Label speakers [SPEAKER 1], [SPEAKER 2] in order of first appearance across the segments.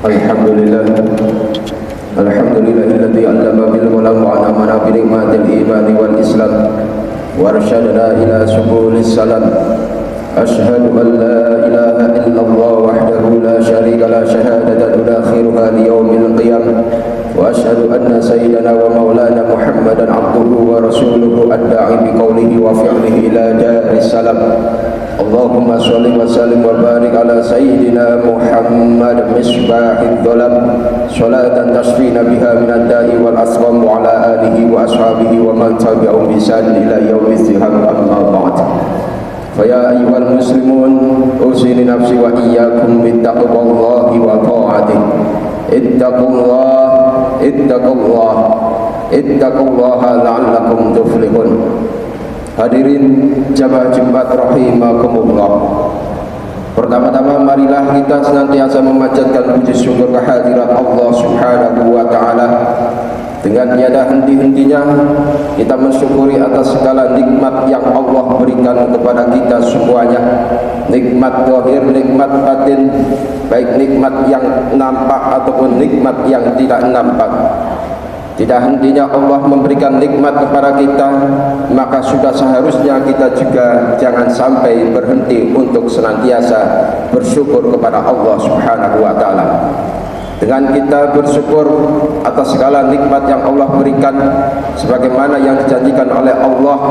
[SPEAKER 1] Alhamdulillah, alhamdulillahilladzi 'allama bil qalam wa 'allamana bi ni'matil iman wal islam wa arsyadana ila subulis salam. Asyhadu an la ilaha illallah wahdahu la syarika la syahadatan akhiruha li yaumil qiyamah wa asyhadu anna sayyidana wa maulana Muhammadan 'abduhu wa rasuluhu ad-da'i bi qawlihi wa fi'lihi ila daris salam. Allahumma sholli wa sallim wa barik ala sayyidina Muhammad misbahid dhalam salatan tashfina biha minad da'i wal asqam wa ala alihi wa ashabihi wa man tabi'ahum bi ihsan ila yaumil qiyamah. Amma ba'd. Fa ya ayyuhal muslimun usini nafsi wa iyyakum bittaqwallahi wa ta'atihi. Ittaqullaha la'allakum tuflihun. Hadirin jamaah Jumat rahimakumullah. Pertama-tama marilah kita senantiasa memanjatkan puji syukur kehadirat Allah Subhanahu wa taala. Dengan tiada henti-hentinya kita mensyukuri atas segala nikmat yang Allah berikan kepada kita semuanya. Nikmat zahir, nikmat batin, baik nikmat yang nampak ataupun nikmat yang tidak nampak. Tidak hentinya Allah memberikan nikmat kepada kita, maka sudah seharusnya kita juga jangan sampai berhenti untuk senantiasa bersyukur kepada Allah Subhanahu wa taala. Dengan kita bersyukur atas segala nikmat yang Allah berikan, sebagaimana yang dijanjikan oleh Allah,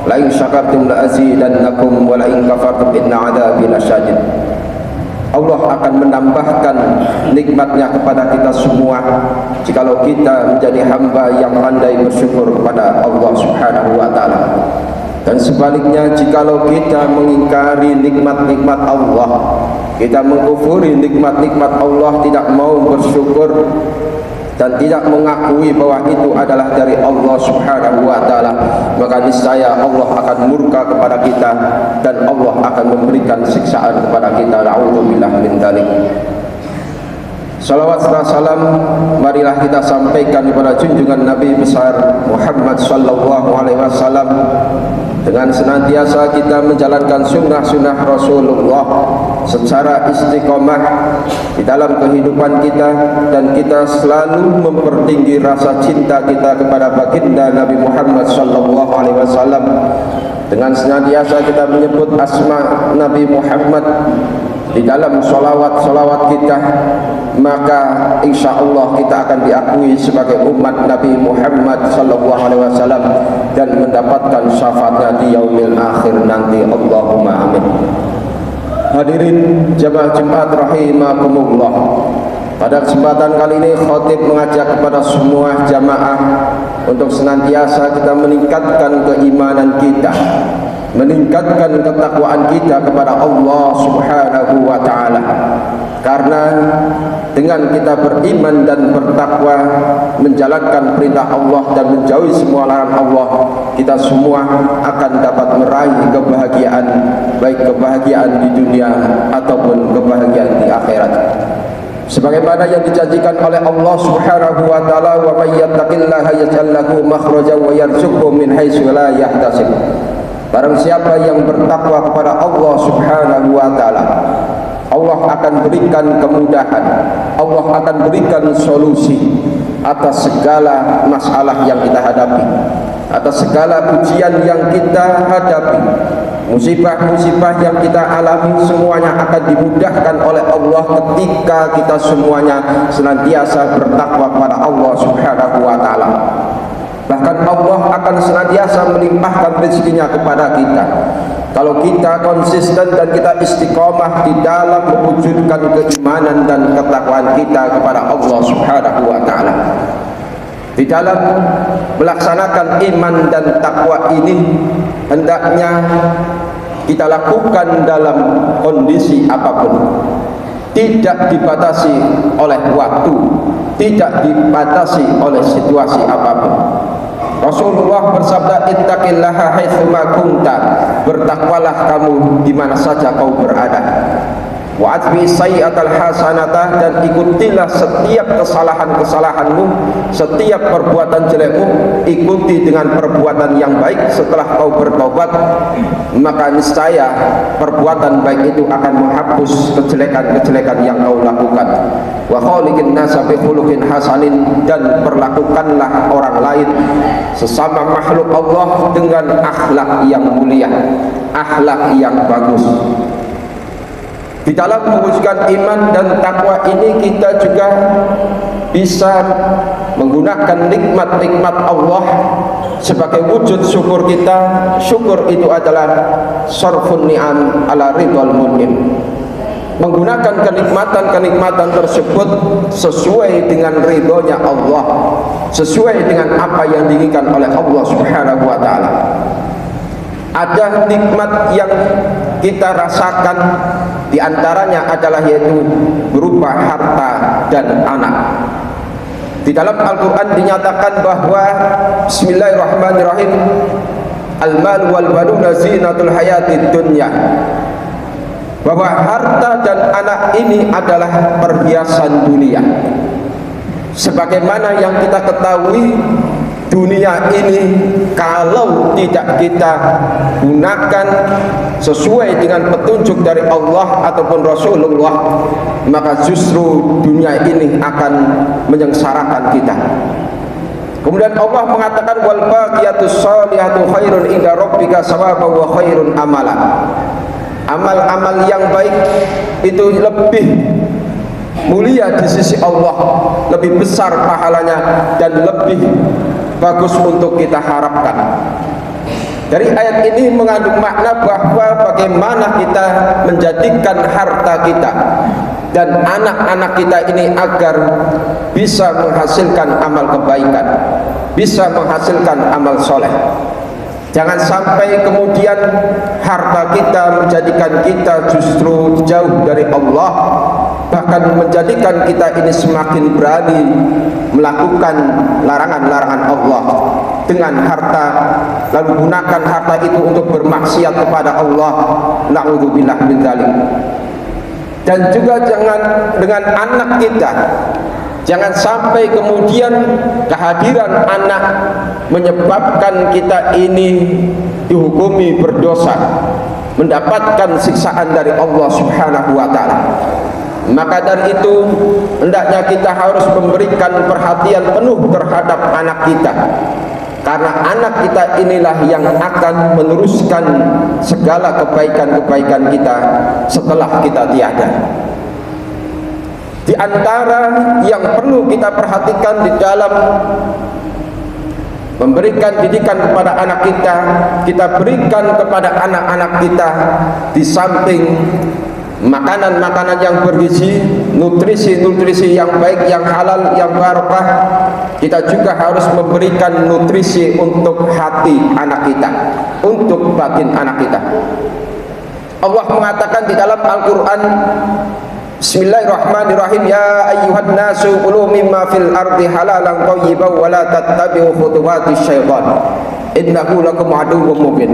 [SPEAKER 1] la in syakartum la azidannakum wa la in kafartum inna adzabi lasyadid. Allah akan menambahkan nikmatnya kepada kita semua jikalau kita menjadi hamba yang pandai bersyukur kepada Allah Subhanahu wa taala. Dan sebaliknya, jikalau kita mengingkari nikmat-nikmat Allah, kita mengkufuri nikmat-nikmat Allah, tidak mau bersyukur dan tidak mengakui bahwa itu adalah dari Allah Subhanahu wa taala, maka niscaya Allah akan murka kepada kita dan Allah akan memberikan siksaan kepada kita. Na'udzubillah min dzalik. Salawat serta salam marilah kita sampaikan kepada junjungan Nabi besar Muhammad sallallahu alaihi wasallam, dengan senantiasa kita menjalankan sunnah-sunnah Rasulullah secara istiqomah di dalam kehidupan kita, dan kita selalu mempertinggi rasa cinta kita kepada baginda Nabi Muhammad sallallahu alaihi wasallam, dengan senantiasa kita menyebut asma Nabi Muhammad di dalam solawat kita, maka insya Allah kita akan diakui sebagai umat Nabi Muhammad sallallahu alaihi wasallam dan mendapatkan syafaatnya di yaumil akhir nanti. Allahumma amin. Hadirin jamaah Jumat rahimakumullah. Pada kesempatan kali ini khatib mengajak kepada semua jamaah untuk senantiasa kita meningkatkan keimanan kita, meningkatkan ketakwaan kita kepada Allah Subhanahu wa taala. Karena dengan kita beriman dan bertakwa, menjalankan perintah Allah dan menjauhi semua larangan Allah, kita semua akan dapat meraih kebahagiaan, baik kebahagiaan di dunia ataupun kebahagiaan di akhirat. Sebagaimana yang dijanjikan oleh Allah Subhanahu wa taala, wa may yattaqillaha yaj'al lahu makhrajan wa yarzuqhu min haitsu la yahtasib. Barang siapa yang bertakwa kepada Allah Subhanahu wa taala, Allah akan berikan kemudahan, Allah akan berikan solusi atas segala masalah yang kita hadapi, atas segala ujian yang kita hadapi. Musibah-musibah yang kita alami semuanya akan dimudahkan oleh Allah ketika kita semuanya senantiasa bertakwa kepada Allah Subhanahu wa taala. Bahkan Allah akan senantiasa melimpahkan rezekinya kepada kita kalau kita konsisten dan kita istiqomah di dalam mewujudkan keimanan dan ketakwaan kita kepada Allah Subhanahu wa taala. Di dalam melaksanakan iman dan takwa ini, hendaknya kita lakukan dalam kondisi apapun, tidak dibatasi oleh waktu, tidak dibatasi oleh situasi apapun. Rasulullah bersabda, ittaqillaha haitsuma kunta, bertakwalah kamu di mana saja kau berada. Wa atbi sayyi'atal hasanatah, dan ikutilah setiap kesalahan-kesalahanmu, setiap perbuatan jelekmu, ikuti dengan perbuatan yang baik. Setelah kau bertobat, maka niscaya perbuatan baik itu akan menghapus kejelekan-kejelekan yang kau lakukan. wa khaliqin nasa bi khuluqin hasanin, dan perlakukanlah orang lain sesama makhluk Allah dengan akhlak yang mulia, akhlak yang bagus. Di dalam mewujudkan iman dan takwa ini kita juga bisa menggunakan nikmat-nikmat Allah sebagai wujud syukur kita. Syukur itu adalah sarfun ni'am ala ridwal mun'im, menggunakan kenikmatan-kenikmatan tersebut sesuai dengan ridhonya Allah, sesuai dengan apa yang diinginkan oleh Allah Subhanahu wa ta'ala. Ada nikmat yang kita rasakan, diantaranya adalah yaitu berupa harta dan anak. Di dalam Al-Quran dinyatakan bahwa bismillahirrahmanirrahim, al-mal wal banuna zinatul hayatid dunya, bahwa harta dan anak ini adalah perhiasan dunia. Sebagaimana yang kita ketahui, dunia ini kalau tidak kita gunakan sesuai dengan petunjuk dari Allah ataupun Rasulullah, maka justru dunia ini akan menyengsarakan kita. Kemudian Allah mengatakan wal baqiyatus sholihatu khairun inda rabbika thawaban wa khairun amala. Amal-amal yang baik itu lebih mulia di sisi Allah, lebih besar pahalanya dan lebih bagus untuk kita harapkan. Dari ayat ini mengandung makna bahwa bagaimana kita menjadikan harta kita dan anak-anak kita ini agar bisa menghasilkan amal kebaikan, bisa menghasilkan amal soleh. Jangan sampai kemudian harta kita menjadikan kita justru jauh dari Allah, bahkan menjadikan kita ini semakin berani melakukan larangan-larangan Allah dengan harta, lalu gunakan harta itu untuk bermaksiat kepada Allah. Na'udzubillah min dzalik. Dan juga jangan dengan anak kita, jangan sampai kemudian kehadiran anak menyebabkan kita ini dihukumi berdosa, mendapatkan siksaan dari Allah Subhanahu wa ta'ala. Maka dari itu hendaknya kita harus memberikan perhatian penuh terhadap anak kita, karena anak kita inilah yang akan meneruskan segala kebaikan-kebaikan kita setelah kita tiada. Di antara yang perlu kita perhatikan di dalam memberikan didikan kepada anak kita, kita berikan kepada anak-anak kita di samping makanan-makanan yang bergizi, nutrisi-nutrisi yang baik, yang halal, yang barokah, kita juga harus memberikan nutrisi untuk hati anak kita, untuk batin anak kita. Allah mengatakan di dalam Al-Quran, bismillahirrahmanirrahim, ya ayyuhan nasu kulu mimma fil ardi halalan thayyiban wa la tattabi'u khutuwatis syaitan innahu lakum aduwwum mubin.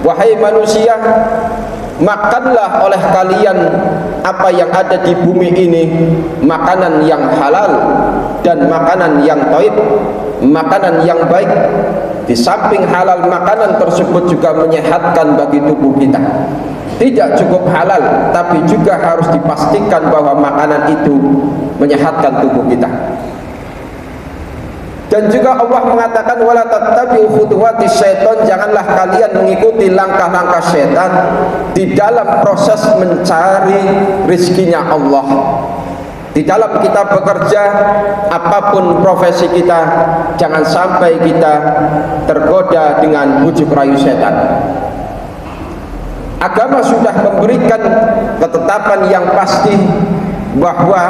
[SPEAKER 1] Wahai manusia, makanlah oleh kalian apa yang ada di bumi ini, makanan yang halal dan makanan yang thayyib, makanan yang baik. Di samping halal, makanan tersebut juga menyehatkan bagi tubuh kita. Tidak cukup halal, tapi juga harus dipastikan bahwa makanan itu menyehatkan tubuh kita. Dan juga Allah mengatakan wala tattabi'u khutuwatis syaitan, janganlah kalian mengikuti langkah-langkah syaitan di dalam proses mencari rizkinya Allah. Di dalam kita bekerja, apapun profesi kita, jangan sampai kita tergoda dengan bujuk rayu syaitan. Agama sudah memberikan ketetapan yang pasti bahwa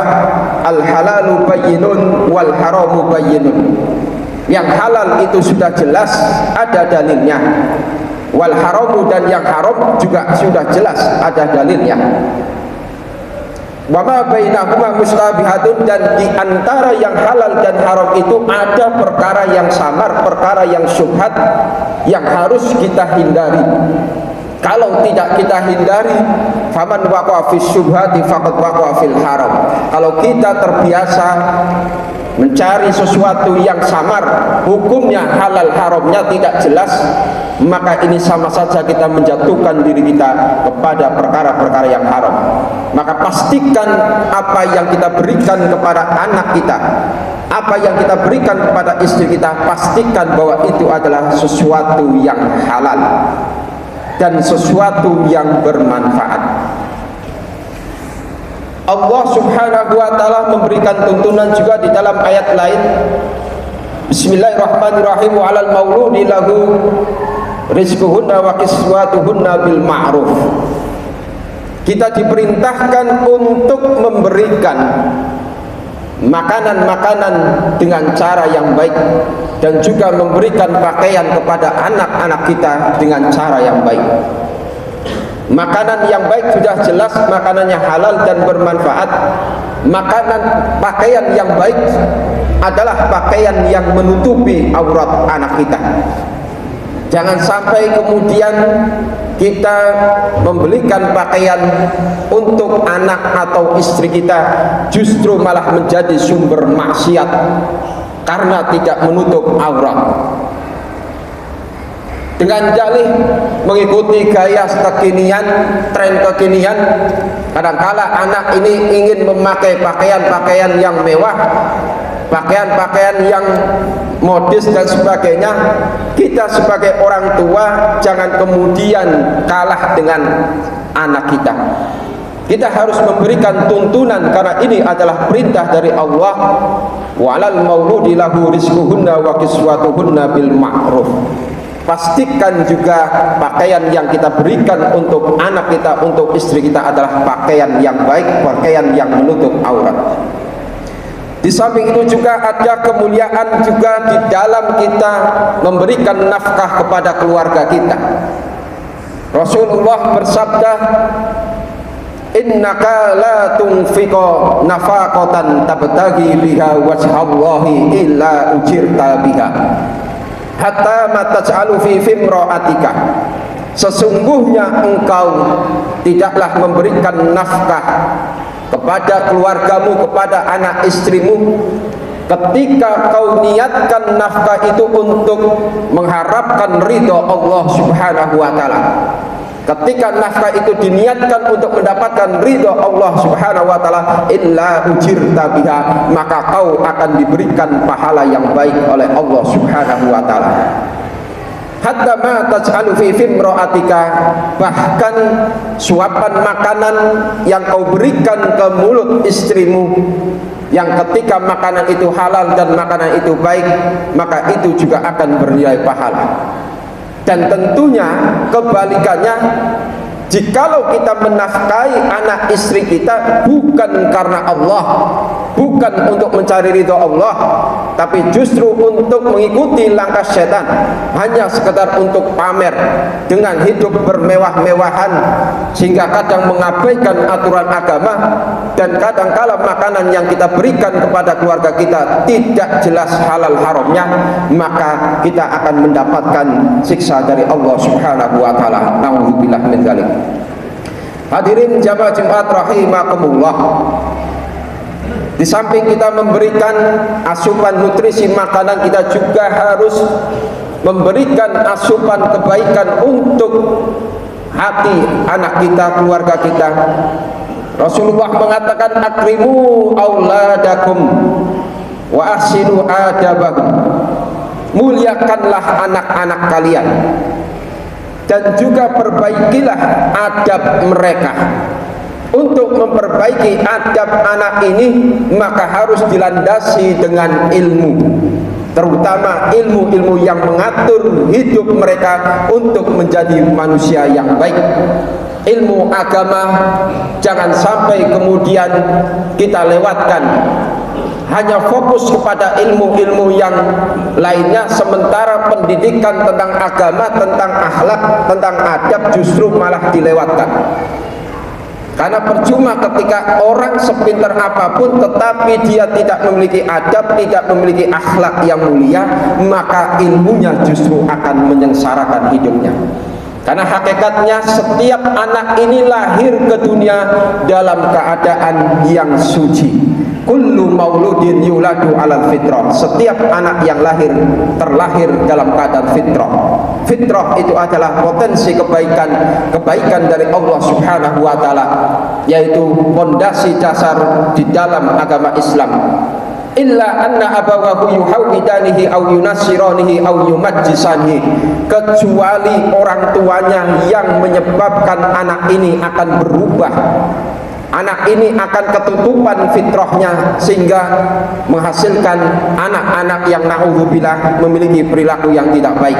[SPEAKER 1] al-halalu bayyinun wal haramu bayyinun. Yang halal itu sudah jelas, ada dalilnya. Wal haramu, dan yang haram juga sudah jelas, ada dalilnya. Wa ma bainahuma mustabihatun, dan di antara yang halal dan haram itu ada perkara yang samar, perkara yang syubhat yang harus kita hindari. Kalau tidak kita hindari, faman waqa'a fis syubhati faqad waqa'a fil haram. Kalau kita terbiasa mencari sesuatu yang samar, hukumnya halal haramnya tidak jelas, maka ini sama saja kita menjatuhkan diri kita kepada perkara-perkara yang haram. Maka pastikan apa yang kita berikan kepada anak kita, apa yang kita berikan kepada istri kita, pastikan bahwa itu adalah sesuatu yang halal dan sesuatu yang bermanfaat. Allah Subhanahu wa taala memberikan tuntunan juga di dalam ayat lain. Bismillahirrahmanirrahim. Wa 'alal mauludi lahu rizquhunna wa kiswatuhunna bil ma'ruf. Kita diperintahkan untuk memberikan makanan-makanan dengan cara yang baik, dan juga memberikan pakaian kepada anak-anak kita dengan cara yang baik. Makanan yang baik sudah jelas makanannya halal dan bermanfaat. Pakaian yang baik adalah pakaian yang menutupi aurat anak kita. Jangan sampai kemudian kita membelikan pakaian untuk anak atau istri kita justru malah menjadi sumber maksiat karena tidak menutup aurat. Dengan dalih mengikuti gaya kekinian, tren kekinian, kadangkala anak ini ingin memakai pakaian-pakaian yang mewah, pakaian-pakaian yang modis dan sebagainya. Kita sebagai orang tua jangan kemudian kalah dengan anak kita. Kita harus memberikan tuntunan, karena ini adalah perintah dari Allah. Walal mauludi lahu rizquhunna wa kiswatuhunna bil ma'ruf. Pastikan juga pakaian yang kita berikan untuk anak kita, untuk istri kita adalah pakaian yang baik, pakaian yang menutup aurat. Di samping itu juga ada kemuliaan juga di dalam kita memberikan nafkah kepada keluarga kita. Rasulullah bersabda, innaka la tunfiqo nafaqatan tabtaghi biha wajhallahi illa ujirta biha hatta ma taj'alu fi fimra'atika. Sesungguhnya engkau tidaklah memberikan nafkah kepada keluargamu, kepada anak istrimu, ketika kau niatkan nafkah itu untuk mengharapkan ridha Allah Subhanahu wa taala. Ketika nafkah itu diniatkan untuk mendapatkan ridha Allah Subhanahu wa taala, illa ujirta biha, maka kau akan diberikan pahala yang baik oleh Allah Subhanahu wa taala. Hatta ma taj'alu fi fimra'atika, bahkan suapan makanan yang kau berikan ke mulut istrimu, yang ketika makanan itu halal dan makanan itu baik, maka itu juga akan bernilai pahala. Dan tentunya kebalikannya, jikalau kita menafkahi anak istri kita bukan karena Allah, bukan untuk mencari ridha Allah, tapi justru untuk mengikuti langkah setan, hanya sekedar untuk pamer dengan hidup bermewah-mewahan, sehingga kadang mengabaikan aturan agama, dan kadang-kala makanan yang kita berikan kepada keluarga kita tidak jelas halal haramnya, maka kita akan mendapatkan siksa dari Allah Subhanahu wa taala. Nauzubillah min dzalik. Hadirin jamaah Jumat rahimakumullah. Di samping kita memberikan asupan nutrisi makanan, kita juga harus memberikan asupan kebaikan untuk hati anak kita, keluarga kita. Rasulullah mengatakan, akrimu auladakum wa ahsinu adabahum. Muliakanlah anak-anak kalian dan juga perbaikilah adab mereka. Untuk memperbaiki adab anak ini, maka harus dilandasi dengan ilmu, terutama ilmu-ilmu yang mengatur hidup mereka untuk menjadi manusia yang baik. Ilmu agama jangan sampai kemudian kita lewatkan, hanya fokus kepada ilmu-ilmu yang lainnya, sementara pendidikan tentang agama, tentang akhlak, tentang adab justru malah dilewatkan. Karena percuma ketika orang sepintar apapun tetapi dia tidak memiliki adab, tidak memiliki akhlak yang mulia, maka ilmunya justru akan menyengsarakan hidupnya. Karena hakikatnya setiap anak ini lahir ke dunia dalam keadaan yang suci, kullu mauludin yuladu alal fitrah. Setiap anak yang lahir terlahir dalam keadaan fitrah. Fitrah itu adalah potensi kebaikan dari Allah Subhanahu wa taala, yaitu fondasi dasar di dalam agama Islam. Illa anna abawahu yuhawidanihi au yunassiranihi au yumajjisanihi, kecuali orang tuanya yang menyebabkan anak ini akan berubah. Anak ini akan ketutupan fitrahnya sehingga menghasilkan anak-anak yang na'udzubillah memiliki perilaku yang tidak baik.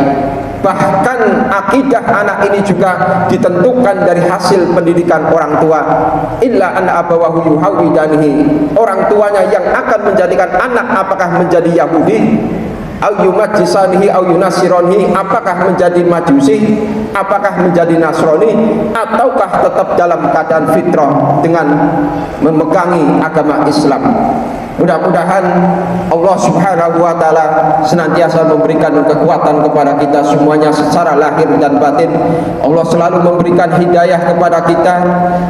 [SPEAKER 1] Bahkan akidah anak ini juga ditentukan dari hasil pendidikan orang tua. Illa anna abawahu yuhawidanihi, orang tuanya yang akan menjadikan anak apakah menjadi Yahudi, au yumajjisanihi au yunasironihi, apakah menjadi Majusi, apakah menjadi Nasrani, ataukah tetap dalam keadaan fitrah dengan memegangi agama Islam. Mudah-mudahan Allah Subhanahu wa taala senantiasa memberikan kekuatan kepada kita semuanya secara lahir dan batin. Allah selalu memberikan hidayah kepada kita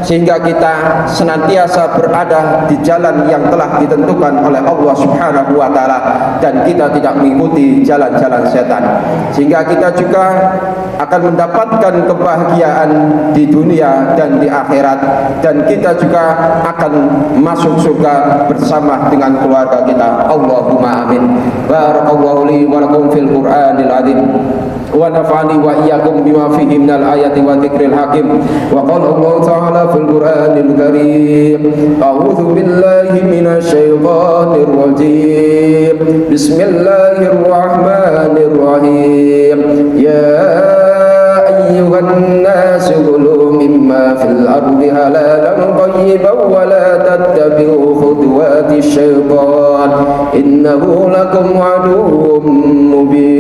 [SPEAKER 1] sehingga kita senantiasa berada di jalan yang telah ditentukan oleh Allah Subhanahu wa taala dan kita tidak mengikuti jalan-jalan setan, sehingga kita juga akan mendapatkan kebahagiaan di dunia dan di akhirat, dan kita juga akan masuk surga bersama dengan keluarga kita. Allahumma amin. Barakallahu li wa lakum fil Qur'anil azim wa nafa'ani wa iyyakum bima fihi minal ayati wa dzikril hakim. Wa qala Allah ta'ala fil Qur'anil karim, a'udzu billahi minasy syaithanir rajim. Bismillahirrahmanirrahim. Ya ayyuhan nas kulu mimma fil ardi halalan thayyiban wa la tattabi'u khutuwati syaitan innahu lakum aduwwum mubin.